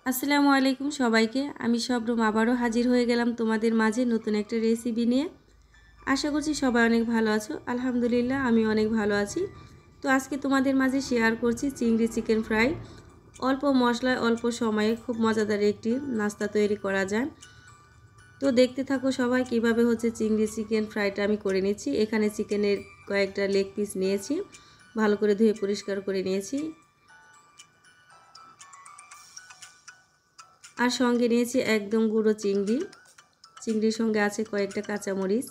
আসসালামু আলাইকুম সবাইকে। আমি শবনম আবারও হাজির হয়ে গেলাম তোমাদের মাঝে নতুন একটা রেসিপি নিয়ে। আশা করছি সবাই অনেক ভালো আছো। আলহামদুলিল্লাহ আমি অনেক ভালো আছি। তো আজকে তোমাদের মাঝে শেয়ার করছি চিংড়ি চিকেন ফ্রাই। অল্প মশলায় অল্প সময়ে খুব মজাদার একটি নাস্তা তৈরি করা যায়। তো দেখতে থাকো সবাই কিভাবে হচ্ছে চিংড়ি চিকেন ফ্রাইটা আমি করে নিচ্ছি। এখানে চিকেনের কয়েকটা লেগ পিস নিয়েছি, ভালো করে ধুয়ে পরিষ্কার করে নিয়েছি। আর সঙ্গে নিয়েছি একদম গুঁড়ো চিংড়ির সঙ্গে আছে কয়েকটা কাঁচামরিচ।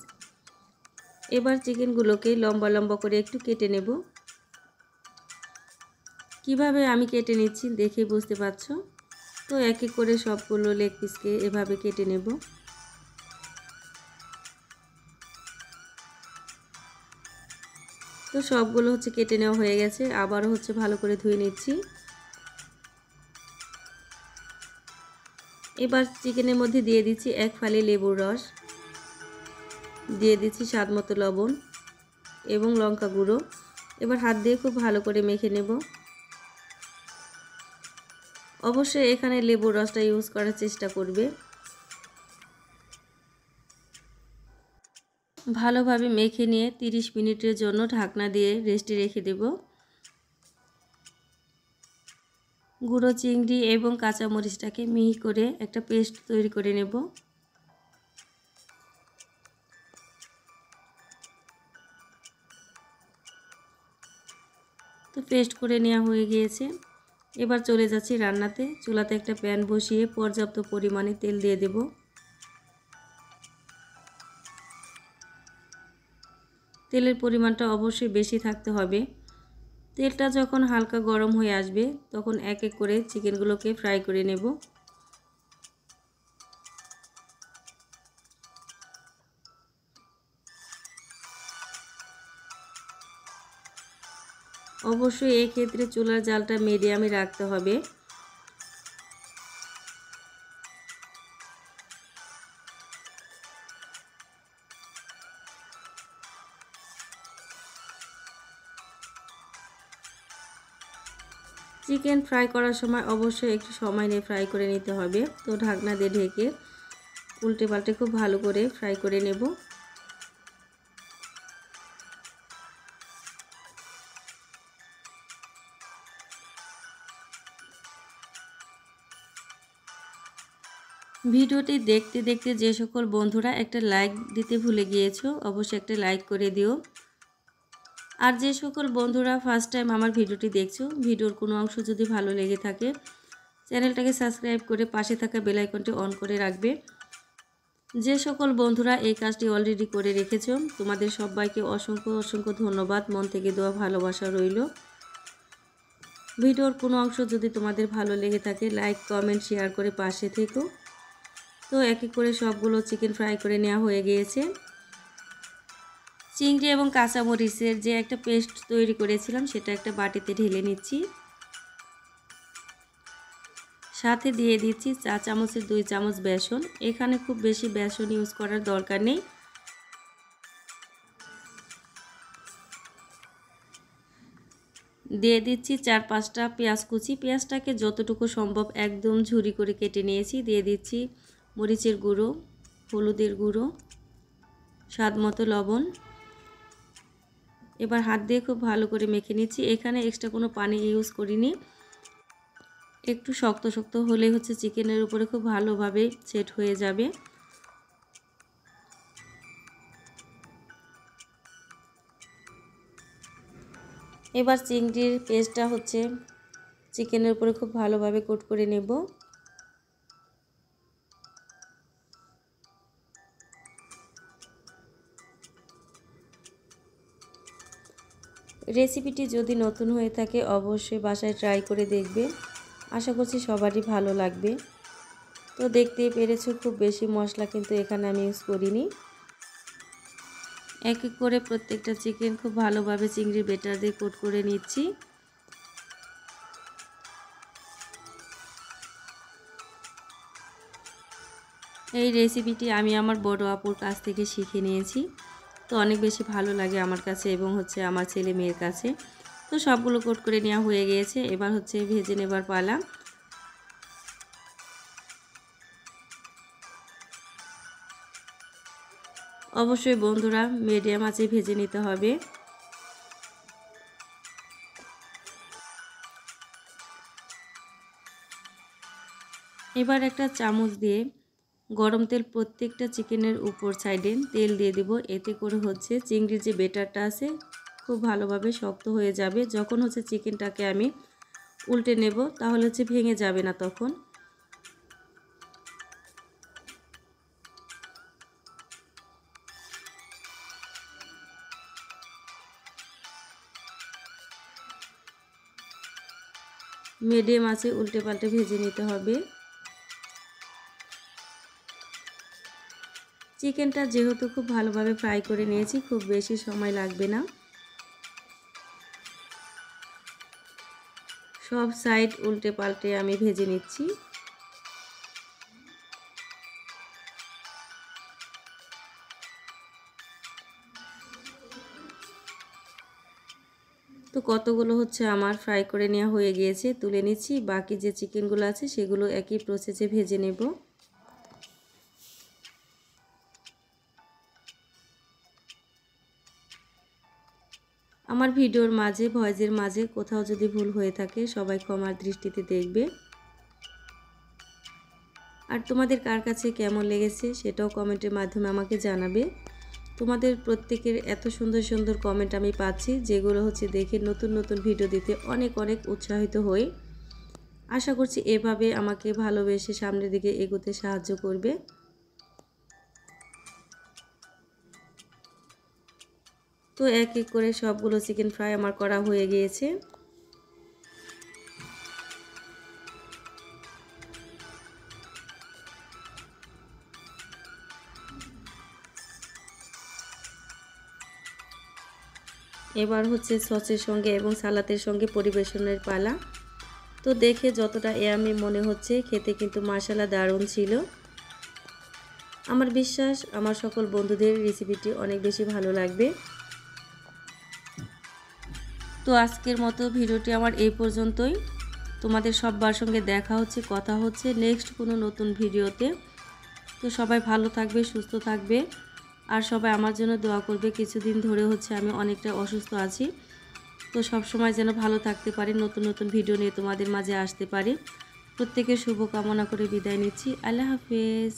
এবার চিকেনগুলোকে লম্বা লম্বা করে একটু কেটে নেব। কিভাবে আমি কেটে নিচ্ছি দেখে বুঝতে পারছো। তো এক এক করে সবগুলো লেগ পিসকে এভাবে কেটে নেব। তো সবগুলো হচ্ছে কেটে নেওয়া হয়ে গেছে, আবারও হচ্ছে ভালো করে ধুয়ে নিচ্ছি। এবার চিকেনের মধ্যে দিয়ে দিচ্ছি এক ফালি লেবুর রস, দিয়ে দিচ্ছি স্বাদ মতো লবণ এবং লঙ্কা গুঁড়ো। এবার হাত দিয়ে খুব ভালো করে মেখে নেব। অবশ্যই এখানে লেবুর রসটা ইউজ করার চেষ্টা করবে। ভালোভাবে মেখে নিয়ে 30 মিনিটের জন্য ঢাকনা দিয়ে রেস্টে রেখে দেব। গুঁড়ো চিংড়ি এবং কাঁচামরিচটাকে মিহি করে একটা পেস্ট তৈরি করে নেব। তো পেস্ট করে নেওয়া হয়ে গিয়েছে। এবার চলে যাচ্ছি রান্নাতে। চুলাতে একটা প্যান বসিয়ে পর্যাপ্ত পরিমাণে তেল দিয়ে দেব। তেলের পরিমাণটা অবশ্যই বেশি থাকতে হবে। তেলটা যখন হালকা গরম হয়ে আসবে তখন এক এক করে চিকেনগুলোকে ফ্রাই করে নেব। অবশ্যই এই ক্ষেত্রে চুলার জালটা মিডিয়ামে রাখতে হবে। চিকেন ফ্রাই করার সময় অবশ্যই একটু সময় নিয়ে ফ্রাই করে নিতে হবে। তো ঢাকনা দিয়ে ঢেকে উল্টে পাল্টে খুব ভালো করে ফ্রাই করে নেব। ভিডিওটি দেখতে দেখতে যে সকল বন্ধুরা একটা লাইক দিতে ভুলে গিয়েছো অবশ্যই একটা লাইক করে দিও। আর যে সকল বন্ধুরা ফার্স্ট টাইম আমার ভিডিওটি দেখছো, ভিডিওর কোনো অংশ যদি ভালো লেগে থাকে চ্যানেলটাকে সাবস্ক্রাইব করে পাশে থাকা বেল আইকনটি অন করে রাখবে। যে সকল বন্ধুরা এই কাজটি অলরেডি করে রেখেছো তোমাদের সবাইকে অসংখ্য অসংখ্য ধন্যবাদ। মন থেকে দোয়া ভালোবাসা রইল। ভিডিওর কোনো অংশ যদি তোমাদের ভালো লেগে থাকে লাইক কমেন্ট শেয়ার করে পাশে থেকো। তো এক এক করে সবগুলো চিকেন ফ্রাই করে নেওয়া হয়ে গিয়েছে। চিংড়ি এবং কাঁচামরিচের যে একটা পেস্ট তৈরি করেছিলাম সেটা একটা বাটিতে ঢেলে নিচ্ছি। সাথে দিয়ে দিচ্ছি চা চামচের 2 চামচ বেসন। এখানে খুব বেশি বেসন ইউজ করার দরকার নেই। দিয়ে দিচ্ছি 4-5টা পেঁয়াজ কুচি। পেঁয়াজটাকে যতটুকু সম্ভব একদম ঝুরি করে কেটে নিয়েছি। দিয়ে দিচ্ছি মরিচের গুঁড়ো, হলুদের গুঁড়ো, স্বাদ মতো লবণ। এবার হাত দিয়ে খুব ভালো করে মেখে নিচ্ছি। এখানে এক্সট্রা কোনো পানি ইউজ করিনি। একটু শক্ত শক্ত হলে হচ্ছে চিকেনের উপরে খুব ভালোভাবে সেট হয়ে যাবে। এবার চিংড়ির পেস্টটা হচ্ছে চিকেনের উপরে খুব ভালোভাবে কোট করে নেব। রেসিপিটি যদি নতুন হয়ে থাকে অবশ্যই বাসায় ট্রাই করে দেখবে। আশা করছি সবারই ভালো লাগবে। তো দেখতেই পেরেছো খুব বেশি মশলা কিন্তু এখানে আমি ইউজ করিনি। এক এক করে প্রত্যেকটা চিকেন খুব ভালোভাবে চিংড়ির বেটার দিয়ে কোট করে নিচ্ছি। এই রেসিপিটি আমি আমার বড় আপুর কাছ থেকে শিখে নিয়েছি। তো অনেক বেশি ভালো লাগে আমার কাছে এবং হচ্ছে আমার ছেলে মেয়ের কাছে। তো সবগুলো কোট করে নেওয়া হয়ে গিয়েছে। এবার হচ্ছে ভেজে নেবার পালা। অবশ্যই বন্ধুরা মিডিয়াম আঁচে ভেজে নিতে হবে। এবার একটা চামচ দিয়ে গরম তেল প্রত্যেকটা চিকেনের উপর সাইডে তেল দিয়ে দিব। এতে করে হচ্ছে চিংড়ির যে বেটারটা আছে খুব ভালোভাবে শক্ত হয়ে যাবে। যখন হচ্ছে চিকেনটাকে আমি উল্টে নেব তাহলে হচ্ছে ভেঙে যাবে না তখন। মিডিয়াম আঁচে উল্টে পাল্টে ভেজে নিতে হবে। চিকেনটা যেহেতু খুব ভালোভাবে ফ্রাই করে নিয়েছি, খুব বেশি সময় লাগবে না। সব সাইড উল্টে পাল্টে আমি ভেজে নিচ্ছি। তো কতগুলো হচ্ছে আমার ফ্রাই করে নেওয়া হয়ে গিয়েছে, তুলে নিচ্ছি। বাকি যে চিকেনগুলো আছে সেগুলো একই প্রসেসে ভেজে নেব। আমার ভিডিওর মাঝে ভয়েসের মাঝে কোথাও যদি ভুল হয়ে থাকে সবাই ক্ষমার দৃষ্টিতে দেখবে। আর তোমাদের কার কাছে কেমন লেগেছে সেটাও কমেন্টের মাধ্যমে আমাকে জানাবে। তোমাদের প্রত্যেকের এত সুন্দর সুন্দর কমেন্ট আমি পাচ্ছি, যেগুলো হচ্ছে দেখে নতুন নতুন ভিডিও দিতে অনেক অনেক উৎসাহিত হই। আশা করছি এভাবে আমাকে ভালোবেসে সামনের দিকে এগোতে সাহায্য করবে। তো এক এক করে সবগুলো চিকেন ফ্রাই আমার করা হয়ে গিয়েছে। এবার হচ্ছে সসের সঙ্গে এবং সালাদের সঙ্গে পরিবেশনের পালা। তো দেখে যতটা ইয়ামি মনে হচ্ছে, খেতে কিন্তু মাশাআল্লাহ দারুণ ছিল। আমার বিশ্বাস আমার সকল বন্ধুদের রেসিপিটি অনেক বেশি ভালো লাগবে। তো আজকের মতো ভিডিওটি আমার এই পর্যন্তই। তোমাদের সবার সঙ্গে দেখা হচ্ছে, কথা হচ্ছে নেক্সট কোনো নতুন ভিডিওতে। তো সবাই ভালো থাকবে, সুস্থ থাকবে, আর সবাই আমার জন্য দোয়া করবে। কিছুদিন ধরে হচ্ছে আমি অনেকটা অসুস্থ আছি, তো সব সময় যেন ভালো থাকতে পারি, নতুন নতুন ভিডিও নিয়ে তোমাদের মাঝে আসতে পারি। প্রত্যেকের শুভকামনা করে বিদায় নিচ্ছি। আল্লাহ হাফেজ।